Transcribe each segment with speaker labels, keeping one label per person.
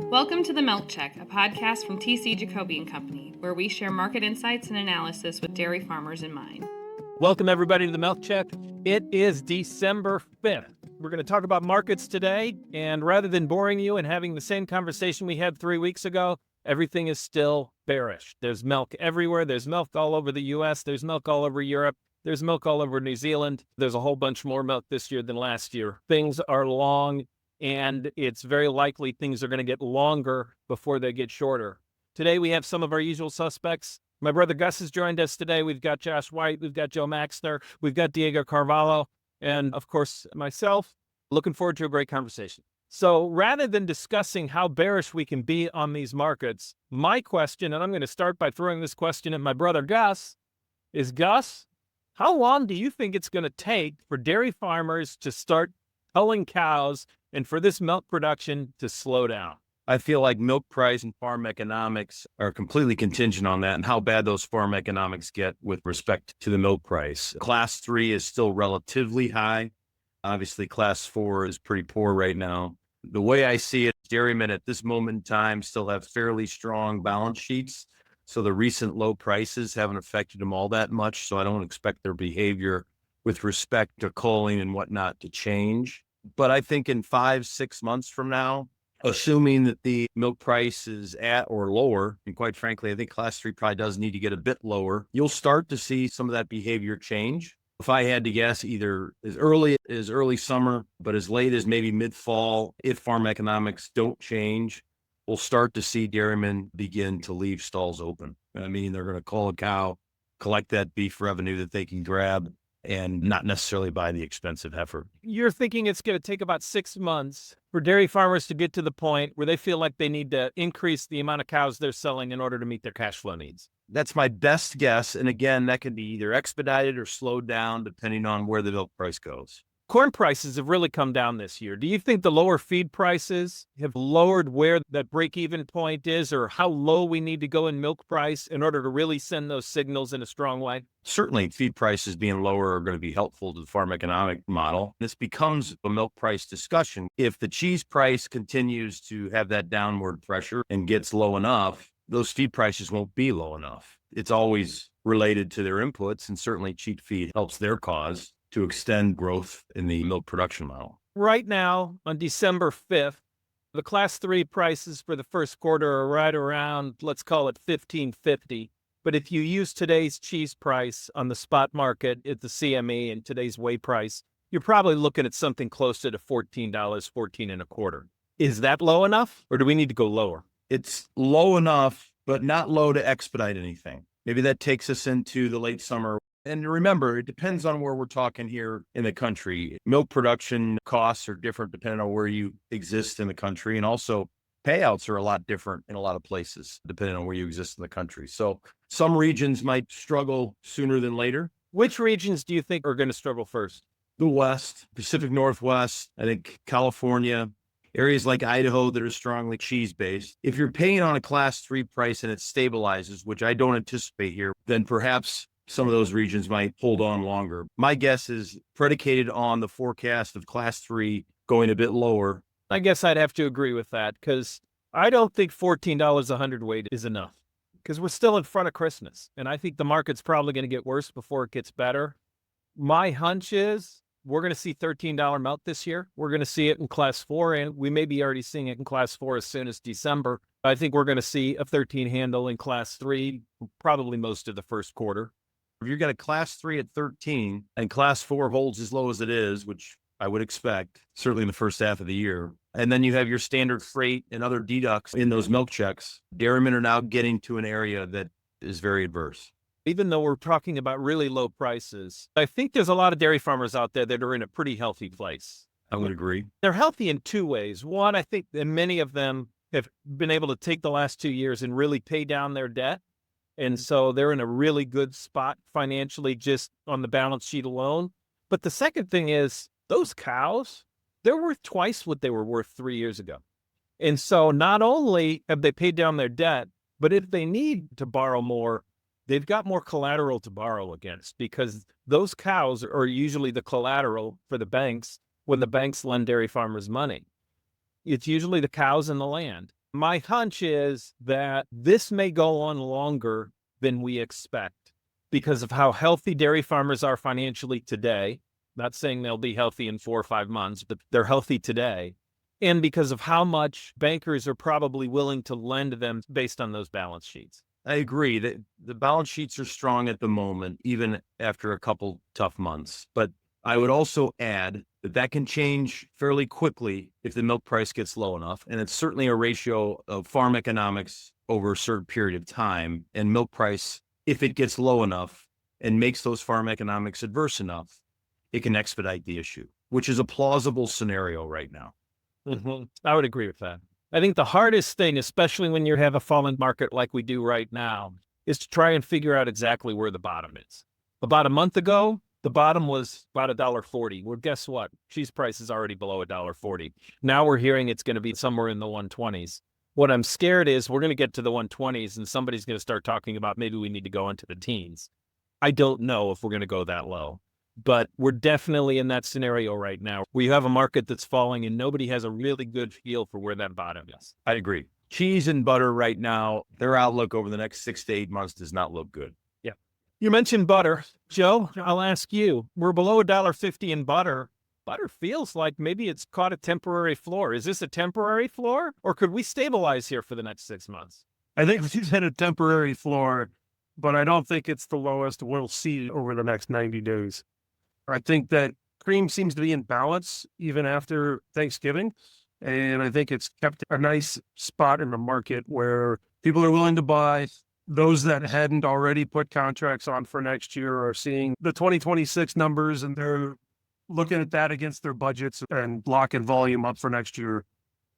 Speaker 1: Welcome to The Milk Check, a podcast from Ted Jacoby and Company, where we share market insights and analysis with dairy farmers in mind.
Speaker 2: Welcome, everybody, to The Milk Check. It is December 5th. We're going to talk about markets today, and rather than boring you and having the same conversation we had 3 weeks ago, everything is still bearish. There's milk everywhere. There's milk all over the U.S. There's milk all over Europe. There's milk all over New Zealand. There's a whole bunch more milk this year than last year. Things are long, and it's very likely things are going to get longer before they get shorter. Today, we have some of our usual suspects. My brother Gus has joined us today. We've got Josh White. We've got Joe Maxner. We've got Diego Carvalho. And, of course, myself. Looking forward to a great conversation. So rather than discussing how bearish we can be on these markets, my question, and I'm going to start by throwing this question at my brother Gus, is Gus, how long do you think it's going to take for dairy farmers to start culling cows and for this milk production to slow down?
Speaker 3: I feel like milk price and farm economics are completely contingent on that and how bad those farm economics get with respect to the milk price. Class 3 is still relatively high. Obviously, class 4 is pretty poor right now. The way I see it, dairymen at this moment in time still have fairly strong balance sheets. So the recent low prices haven't affected them all that much. So I don't expect their behavior with respect to culling and whatnot to change. But I think in 5-6 months from now, assuming that the milk price is at or lower, and quite frankly, I think class 3 probably does need to get a bit lower, you'll start to see some of that behavior change. If I had to guess, either as early as early summer, but as late as maybe mid-fall, if farm economics don't change, we'll start to see dairymen begin to leave stalls open. I mean, they're going to cull a cow, collect that beef revenue that they can grab, and not necessarily buy the expensive heifer.
Speaker 2: You're thinking it's going to take about 6 months for dairy farmers to get to the point where they feel like they need to increase the amount of cows they're selling in order to meet their cash flow needs.
Speaker 3: That's my best guess. And again, that can be either expedited or slowed down depending on where the milk price goes.
Speaker 2: Corn prices have really come down this year. Do you think the lower feed prices have lowered where that break-even point is, or how low we need to go in milk price in order to really send those signals in a strong way?
Speaker 3: Certainly, feed prices being lower are going to be helpful to the farm economic model. This becomes a milk price discussion. If the cheese price continues to have that downward pressure and gets low enough, those feed prices won't be low enough. It's always related to their inputs, and certainly cheap feed helps their cause to extend growth in the milk production model.
Speaker 2: Right now, on December 5th, the class 3 prices for the first quarter are right around, let's call it $15.50. But if you use today's cheese price on the spot market at the CME and today's whey price, you're probably looking at something closer to $14, $14.25. Is that low enough, or do we need to go lower?
Speaker 3: It's low enough, but not low to expedite anything. Maybe that takes us into the late summer. And remember, it depends on where we're talking here in the country. Milk production costs are different depending on where you exist in the country. And also payouts are a lot different in a lot of places, depending on where you exist in the country. So some regions might struggle sooner than later.
Speaker 2: Which regions do you think are going to struggle first?
Speaker 3: The West, Pacific Northwest, I think California, areas like Idaho that are strongly cheese-based. If you're paying on a class 3 price and it stabilizes, which I don't anticipate here, then perhaps some of those regions might hold on longer. My guess is predicated on the forecast of class 3 going a bit lower.
Speaker 2: I guess I'd have to agree with that, because I don't think $14 a hundredweight is enough, because we're still in front of Christmas. And I think the market's probably going to get worse before it gets better. My hunch is we're going to see $13 milk this year. We're going to see it in class 4, and we may be already seeing it in class 4 as soon as December. I think we're going to see a 13 handle in class 3, probably most of the first quarter.
Speaker 3: If you've got a class 3 at 13 and class 4 holds as low as it is, which I would expect, certainly in the first half of the year, and then you have your standard freight and other deducts in those milk checks, dairymen are now getting to an area that is very adverse.
Speaker 2: Even though we're talking about really low prices, I think there's a lot of dairy farmers out there that are in a pretty healthy place.
Speaker 3: I would agree.
Speaker 2: They're healthy in 2 ways. One, I think that many of them have been able to take the last 2 years and really pay down their debt. And so they're in a really good spot financially just on the balance sheet alone. But the second thing is those cows, they're worth twice what they were worth 3 years ago. And so not only have they paid down their debt, but if they need to borrow more, they've got more collateral to borrow against, because those cows are usually the collateral for the banks when the banks lend dairy farmers money. It's usually the cows and the land. My hunch is that this may go on longer than we expect because of how healthy dairy farmers are financially today. Not saying they'll be healthy in 4 or 5 months, but they're healthy today. And because of how much bankers are probably willing to lend them based on those balance sheets.
Speaker 3: I agree that the balance sheets are strong at the moment, even after a couple tough months. But I would also add that that can change fairly quickly if the milk price gets low enough. And it's certainly a ratio of farm economics over a certain period of time. And milk price, if it gets low enough and makes those farm economics adverse enough, it can expedite the issue, which is a plausible scenario right now.
Speaker 2: I would agree with that. I think the hardest thing, especially when you have a falling market like we do right now, is to try and figure out exactly where the bottom is. About a month ago, the bottom was about $1.40. Well, guess what? Cheese price is already below $1.40. Now we're hearing it's going to be somewhere in the 120s. What I'm scared is we're going to get to the 120s and somebody's going to start talking about maybe we need to go into the teens. I don't know if we're going to go that low. But we're definitely in that scenario right now. We have a market that's falling and nobody has a really good feel for where that bottom is.
Speaker 3: I agree. Cheese and butter right now, their outlook over the next 6 to 8 months does not look good.
Speaker 2: Yeah. You mentioned butter. Joe, I'll ask you. We're below $1.50 in butter. Butter feels like maybe it's caught a temporary floor. Is this a temporary floor? Or could we stabilize here for the next 6 months?
Speaker 4: I think we've hit a temporary floor, but I don't think it's the lowest we'll see over the next 90 days. I think that cream seems to be in balance even after Thanksgiving. And I think it's kept a nice spot in the market where people are willing to buy. Those that hadn't already put contracts on for next year are seeing the 2026 numbers and they're looking at that against their budgets and locking volume up for next year.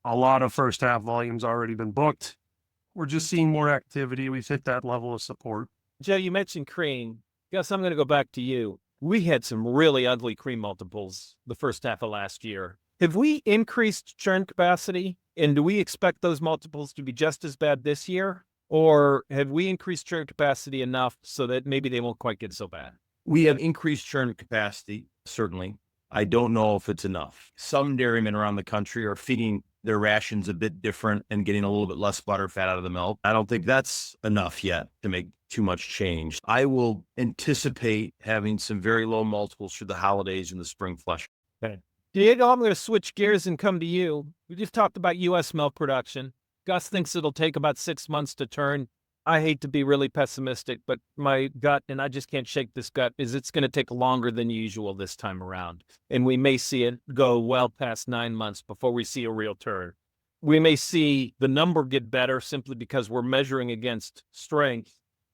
Speaker 4: A lot of first half volume's already been booked. We're just seeing more activity. We've hit that level of support.
Speaker 2: Joe, you mentioned cream. Gus, I'm going to go back to you. We had some really ugly cream multiples the first half of last year. Have we increased churn capacity? And do we expect those multiples to be just as bad this year? Or have we increased churn capacity enough so that maybe they won't quite get so bad?
Speaker 3: We have increased churn capacity, certainly. I don't know if it's enough. Some dairymen around the country are feeding their rations a bit different and getting a little bit less butter fat out of the milk. I don't think that's enough yet to make too much change. I will anticipate having some very low multiples through the holidays and the spring flush.
Speaker 2: Okay. Diego, I'm going to switch gears and come to you. We just talked about U.S. milk production. Gus thinks it'll take about 6 months to turn. I hate to be really pessimistic, but my gut, and I just can't shake this gut, is it's going to take longer than usual this time around. And we may see it go well past 9 months before we see a real turn. We may see the number get better simply because we're measuring against strength,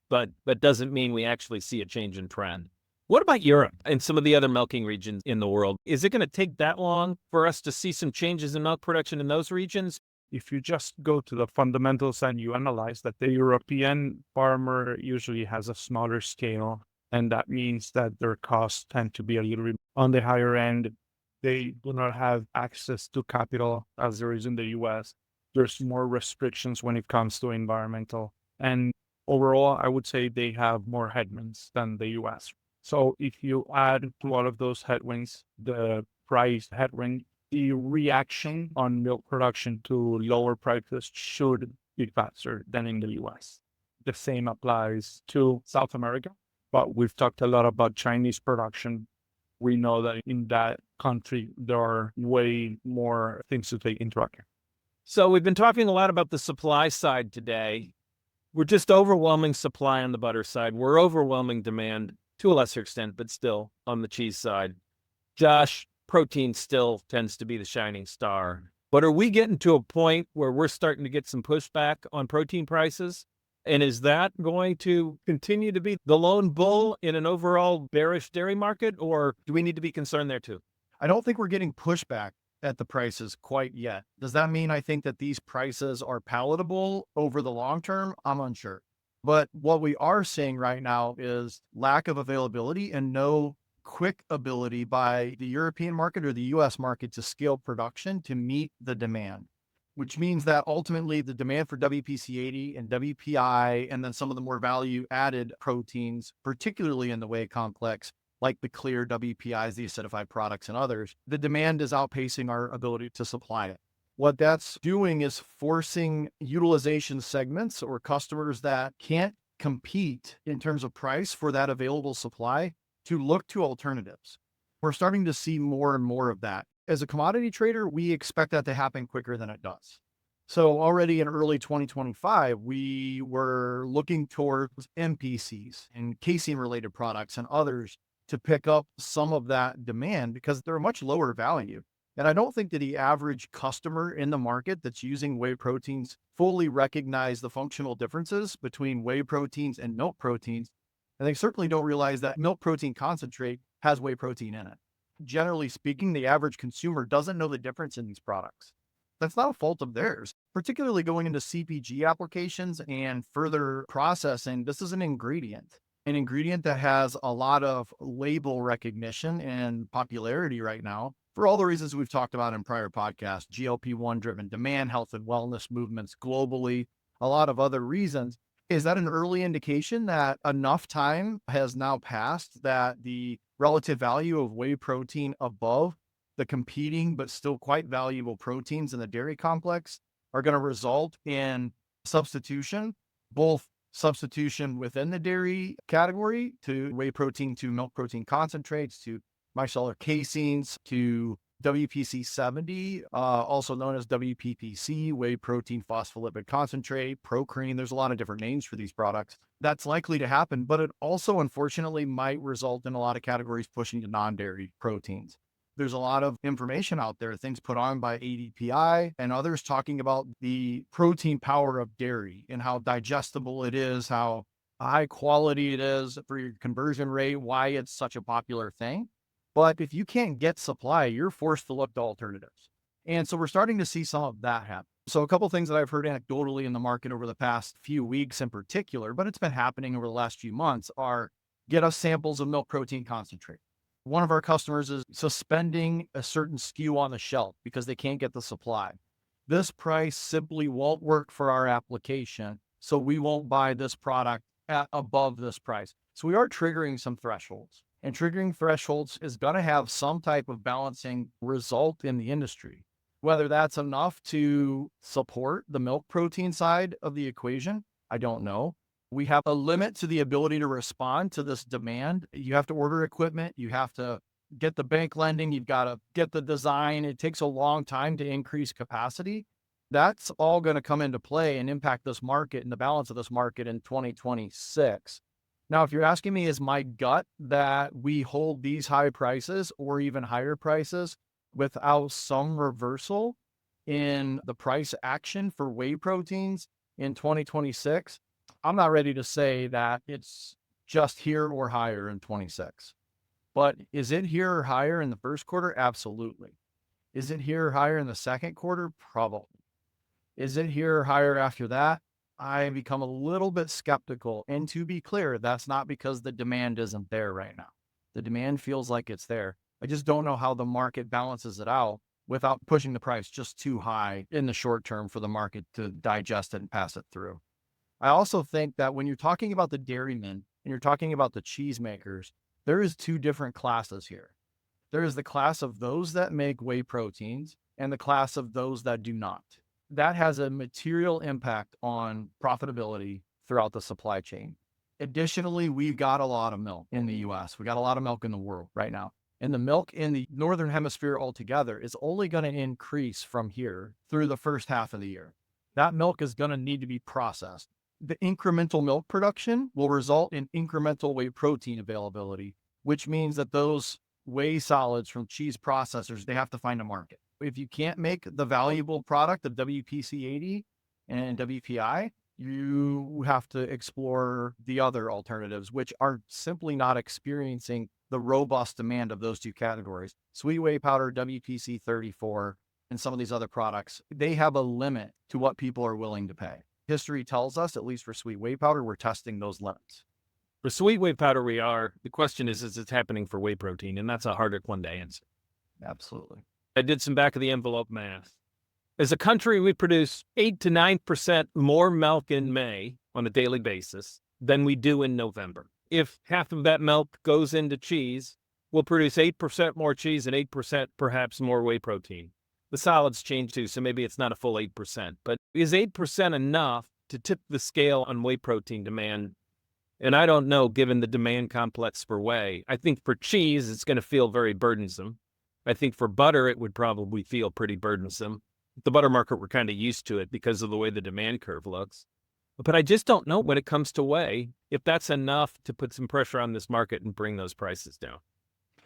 Speaker 2: but that doesn't mean we actually see a change in trend. What about Europe and some of the other milking regions in the world? Is it going to take that long for us to see some changes in milk production in those regions?
Speaker 4: If you just go to the fundamentals and you analyze that the European farmer usually has a smaller scale, and that means that their costs tend to be a little bit on the higher end. They do not have access to capital as there is in the U.S. There's more restrictions when it comes to environmental. And overall, I would say they have more headwinds than the U.S. So if you add to all of those headwinds, the price headwind, the reaction on milk production to lower prices should be faster than in the U.S. The same applies to South America, but we've talked a lot about Chinese production. We know that in that country, there are way more things to take into account.
Speaker 2: So we've been talking a lot about the supply side today. We're just overwhelming supply on the butter side. We're overwhelming demand to a lesser extent, but still on the cheese side. Josh, protein still tends to be the shining star. But are we getting to a point where we're starting to get some pushback on protein prices? And is that going to continue to be the lone bull in an overall bearish dairy market? Or do we need to be concerned there too?
Speaker 5: I don't think we're getting pushback at the prices quite yet. Does that mean I think that these prices are palatable over the long term? I'm unsure. But what we are seeing right now is lack of availability and no quick ability by the European market or the US market to scale production to meet the demand, which means that ultimately the demand for WPC80 and WPI, and then some of the more value added proteins, particularly in the whey complex, like the clear WPIs, the acidified products and others, the demand is outpacing our ability to supply it. What that's doing is forcing utilization segments or customers that can't compete in terms of price for that available supply to look to alternatives. We're starting to see more and more of that. As a commodity trader, we expect that to happen quicker than it does. So already in early 2025, we were looking towards MPCs and casing related products and others to pick up some of that demand because they're a much lower value. And I don't think that the average customer in the market that's using whey proteins fully recognize the functional differences between whey proteins and milk proteins. And they certainly don't realize that milk protein concentrate has whey protein in it. Generally speaking, the average consumer doesn't know the difference in these products. That's not a fault of theirs, particularly going into CPG applications and further processing. This is an ingredient that has a lot of label recognition and popularity right now for all the reasons we've talked about in prior podcasts, GLP-1 driven demand, health and wellness movements globally, a lot of other reasons. Is that an early indication that enough time has now passed that the relative value of whey protein above the competing but still quite valuable proteins in the dairy complex are going to result in substitution, both substitution within the dairy category to whey protein, to milk protein concentrates, to micellar caseins, to WPC 70, also known as WPPC, whey protein phospholipid concentrate, Procream. There's a lot of different names for these products. That's likely to happen, but it also unfortunately might result in a lot of categories pushing to non-dairy proteins. There's a lot of information out there, things put on by ADPI and others talking about the protein power of dairy and how digestible it is, how high quality it is for your conversion rate, why it's such a popular thing. But if you can't get supply, you're forced to look to alternatives. And so we're starting to see some of that happen. So a couple of things that I've heard anecdotally in the market over the past few weeks in particular, but it's been happening over the last few months, are get us samples of milk protein concentrate. One of our customers is suspending a certain SKU on the shelf because they can't get the supply. This price simply won't work for our application, so we won't buy this product at above this price. So we are triggering some thresholds, and triggering thresholds is going to have some type of balancing result in the industry. Whether that's enough to support the milk protein side of the equation, I don't know. We have a limit to the ability to respond to this demand. You have to order equipment. You have to get the bank lending. You've got to get the design. It takes a long time to increase capacity. That's all going to come into play and impact this market and the balance of this market in 2026. Now, if you're asking me, is my gut that we hold these high prices or even higher prices without some reversal in the price action for whey proteins in 2026? I'm not ready to say that it's just here or higher in 26, but is it here or higher in the first quarter? Absolutely. Is it here or higher in the second quarter? Probably. Is it here or higher after that? I become a little bit skeptical. And to be clear, that's not because the demand isn't there right now. The demand feels like it's there. I just don't know how the market balances it out without pushing the price just too high in the short term for the market to digest it and pass it through. I also think that when you're talking about the dairymen and you're talking about the cheesemakers, there is two different classes here. There is the class of those that make whey proteins and the class of those that do not. That has a material impact on profitability throughout the supply chain. Additionally, we've got a lot of milk in the U.S. We got a lot of milk in the world right now. And the milk in the Northern Hemisphere altogether is only going to increase from here through the first half of the year. That milk is going to need to be processed. The incremental milk production will result in incremental whey protein availability, which means that those whey solids from cheese processors, they have to find a market. If you can't make the valuable product of WPC 80 and WPI, you have to explore the other alternatives, which are simply not experiencing the robust demand of those two categories. Sweet whey powder, WPC 34, and some of these other products, they have a limit to what people are willing to pay. History tells us, at least for sweet whey powder, we're testing those limits.
Speaker 2: For sweet whey powder, we are. The question is it happening for whey protein? And that's a harder one to answer.
Speaker 5: Absolutely.
Speaker 2: I did some back of the envelope math. As a country, we produce 8 to 9% more milk in May on a daily basis than we do in November. If half of that milk goes into cheese, we'll produce 8% more cheese and 8% perhaps more whey protein. The solids change too, so maybe it's not a full 8%. But is 8% enough to tip the scale on whey protein demand? And I don't know, given the demand complex for whey. I think for cheese, it's going to feel very burdensome. I think for butter, it would probably feel pretty burdensome. The butter market, we're kind of used to it because of the way the demand curve looks. But I just don't know when it comes to whey, if that's enough to put some pressure on this market and bring those prices down.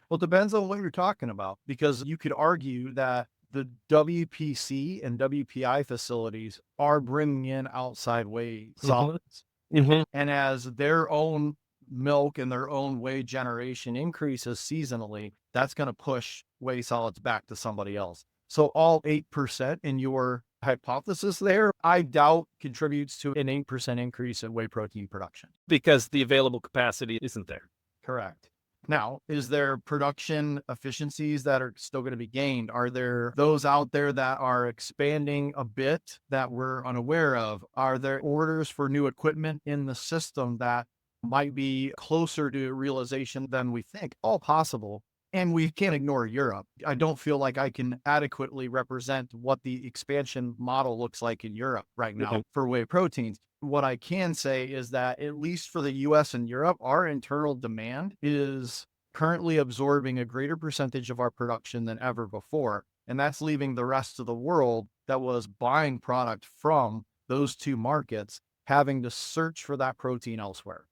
Speaker 5: Well, it depends on what you're talking about, because you could argue that the WPC and WPI facilities are bringing in outside whey solids. And as their own milk and their own whey generation increases seasonally, that's going to push whey solids back to somebody else. So all 8% in your hypothesis there, I doubt contributes to an 8% increase in whey protein production.
Speaker 2: Because the available capacity isn't there.
Speaker 5: Correct. Now, is there production efficiencies that are still going to be gained? Are there those out there that are expanding a bit that we're unaware of? Are there orders for new equipment in the system that might be closer to realization than we think? All possible. And we can't ignore Europe. I don't feel like I can adequately represent what the expansion model looks like in Europe right now for whey proteins. What I can say is that at least for the US and Europe, our internal demand is currently absorbing a greater percentage of our production than ever before. And that's leaving the rest of the world that was buying product from those two markets having to search for that protein elsewhere.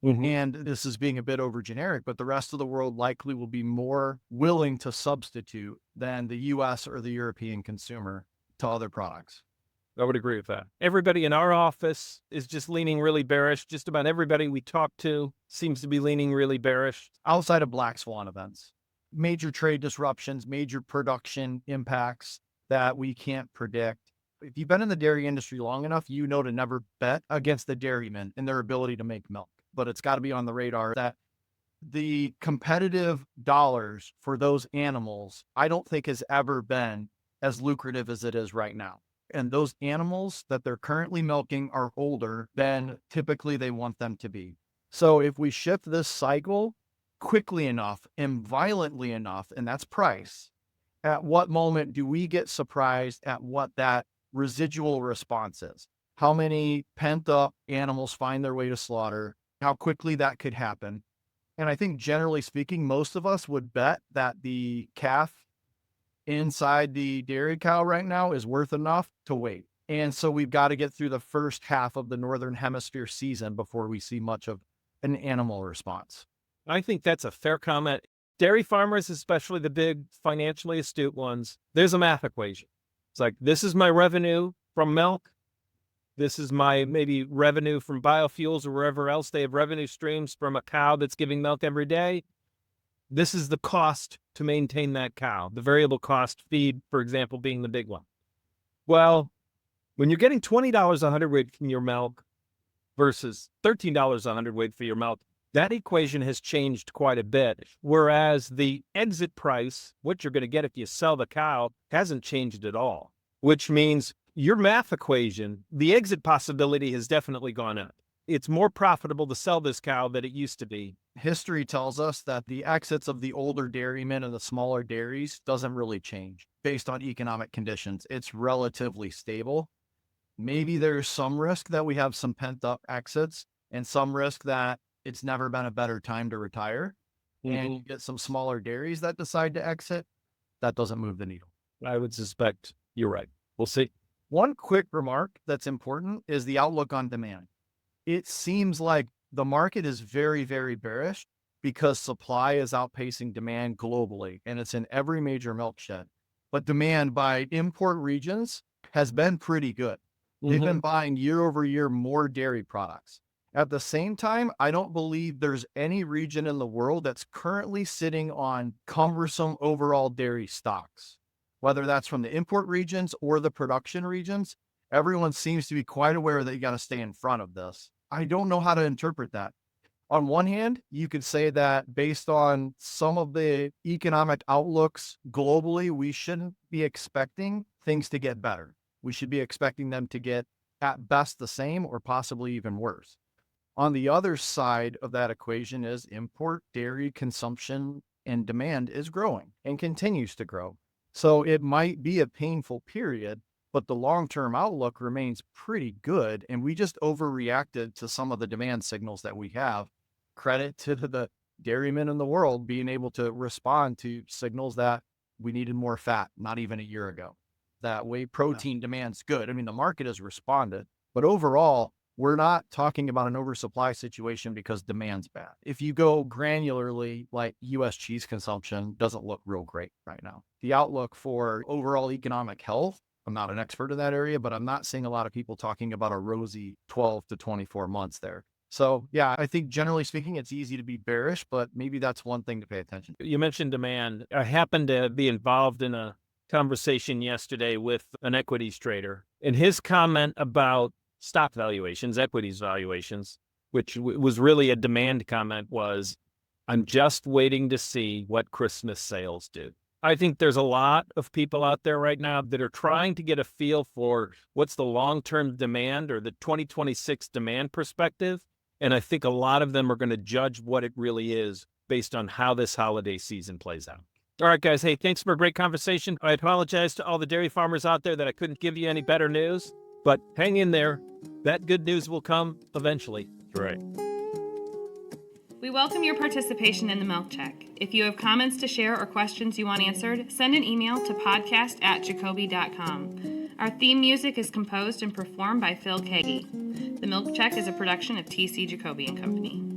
Speaker 5: And this is being a bit over generic, but the rest of the world likely will be more willing to substitute than the US or the European consumer to other products.
Speaker 2: I would agree with that. Everybody in our office is just leaning really bearish. Just about everybody we talk to seems to be leaning really bearish.
Speaker 5: Outside of black swan events, major trade disruptions, major production impacts that we can't predict. If you've been in the dairy industry long enough, you know to never bet against the dairymen and their ability to make milk. But it's got to be on the radar that the competitive dollars for those animals, I don't think has ever been as lucrative as it is right now. And those animals that they're currently milking are older than typically they want them to be. So if we shift this cycle quickly enough and violently enough, and that's price, at what moment do we get surprised at what that residual response is? How many pent up animals find their way to slaughter? How quickly that could happen. And I think generally speaking, most of us would bet that the calf inside the dairy cow right now is worth enough to wait. And so we've got to get through the first half of the Northern Hemisphere season before we see much of an animal response.
Speaker 2: I think that's a fair comment. Dairy farmers, especially the big financially astute ones, there's a math equation. It's like, this is my revenue from milk. This is my maybe revenue from biofuels or wherever else they have revenue streams from a cow that's giving milk every day. This is the cost to maintain that cow, the variable cost, feed, for example, being the big one. Well, when you're getting $20 a hundredweight from your milk versus $13 a hundredweight for your milk, that equation has changed quite a bit. Whereas the exit price, what you're going to get if you sell the cow, hasn't changed at all, which means your math equation, the exit possibility has definitely gone up. It's more profitable to sell this cow than it used to be.
Speaker 5: History tells us that the exits of the older dairymen and the smaller dairies doesn't really change based on economic conditions. It's relatively stable. Maybe there's some risk that we have some pent up exits and some risk that it's never been a better time to retire. And you get some smaller dairies that decide to exit. That doesn't move the needle.
Speaker 2: I would suspect you're right. We'll see.
Speaker 5: One quick remark that's important is the outlook on demand. It seems like the market is very, very bearish because supply is outpacing demand globally, and it's in every major milk shed. But demand by import regions has been pretty good. They've been buying year over year more dairy products. At the same time, I don't believe there's any region in the world that's currently sitting on cumbersome overall dairy stocks. Whether that's from the import regions or the production regions, everyone seems to be quite aware that you got to stay in front of this. I don't know how to interpret that. On one hand, you could say that based on some of the economic outlooks globally, we shouldn't be expecting things to get better. We should be expecting them to get at best the same or possibly even worse. On the other side of that equation is import dairy consumption and demand is growing and continues to grow. So it might be a painful period, but the long-term outlook remains pretty good. And we just overreacted to some of the demand signals that we have. Credit to the dairymen in the world being able to respond to signals that we needed more fat, not even a year ago. That whey protein demand's good. I mean, the market has responded, but overall, we're not talking about an oversupply situation because demand's bad. If you go granularly, like U.S. cheese consumption doesn't look real great right now. The outlook for overall economic health, I'm not an expert in that area, but I'm not seeing a lot of people talking about a rosy 12 to 24 months there. So yeah, I think generally speaking, it's easy to be bearish, but maybe that's one thing to pay attention to.
Speaker 2: You mentioned demand. I happened to be involved in a conversation yesterday with an equities trader, and his comment about stock valuations, equities valuations, which was really a demand comment, was, I'm just waiting to see what Christmas sales do. I think there's a lot of people out there right now that are trying to get a feel for what's the long-term demand or the 2026 demand perspective. And I think a lot of them are going to judge what it really is based on how this holiday season plays out. All right, guys. Hey, thanks for a great conversation. I apologize to all the dairy farmers out there that I couldn't give you any better news, but hang in there. That good news will come eventually.
Speaker 3: Right.
Speaker 1: We welcome your participation in the Milk Check. If you have comments to share or questions you want answered, send an email to podcast@jacoby.com. Our theme music is composed and performed by Phil Kagi. The Milk Check is a production of TC Jacoby and Company.